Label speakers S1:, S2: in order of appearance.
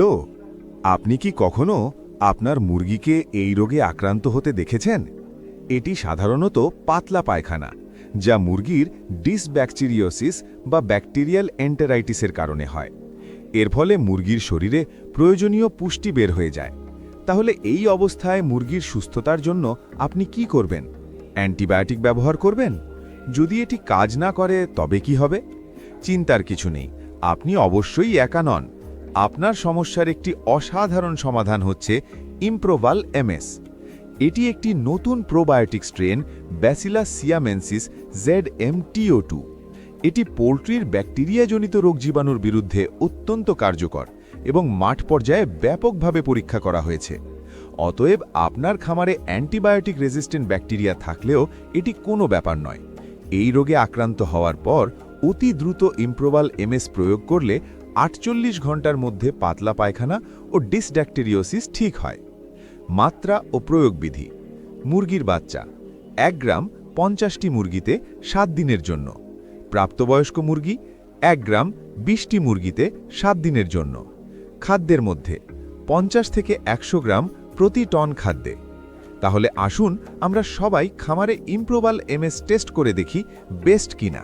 S1: তো আপনি কি কখনো আপনার মুরগিকে এই রোগে আক্রান্ত হতে দেখেছেন? এটি সাধারণত পাতলা পায়খানা, যা মুরগির ডিসব্যাকটেরিওসিস বা ব্যাকটেরিয়াল এন্টেরাইটিসের কারণে হয়। এর ফলে মুরগির শরীরে প্রয়োজনীয় পুষ্টি বের হয়ে যায়। তাহলে এই অবস্থায় মুরগির সুস্থতার জন্য আপনি কি করবেন? অ্যান্টিবায়োটিক ব্যবহার করবেন? যদি এটি কাজ না করে তবে কি হবে? চিন্তার কিছু নেই, আপনি অবশ্যই একা নন। আপনার সমস্যার একটি অসাধারণ সমাধান হচ্ছে ইমপ্রোভাল এমএস। এটি একটি নতুন প্রোবায়োটিক স্ট্রেন ব্যাসিলাস সিয়ামেনসিস ZMTO2। এটি পোলট্রির ব্যাকটেরিয়াজনিত রোগ জীবাণুর বিরুদ্ধে অত্যন্ত কার্যকর এবং মাঠ পর্যায়ে ব্যাপকভাবে পরীক্ষা করা হয়েছে। অতএব আপনার খামারে অ্যান্টিবায়োটিক রেজিস্ট্যান্ট ব্যাকটেরিয়া থাকলেও এটি কোনো ব্যাপার নয়। এই রোগে আক্রান্ত হওয়ার পর অতি দ্রুত ইমপ্রোভাল এমএস প্রয়োগ করলে 48 ঘন্টার মধ্যে পাতলা পায়খানা ও ডিসব্যাকটেরিওসিস ঠিক হয়। মাত্রা ও প্রয়োগবিধি: মুরগির বাচ্চা 1 গ্রাম 50টি মুরগিতে 7 দিনের জন্য। প্রাপ্তবয়স্ক মুরগি 1 গ্রাম 20টি মুরগিতে 7 দিনের জন্য। খাদ্যের মধ্যে 50 থেকে 100 গ্রাম প্রতি টন খাদ্যে। তাহলে আসুন আমরা সবাই খামারে ইমপ্রোভাল এমএস টেস্ট করে দেখি বেস্ট কিনা।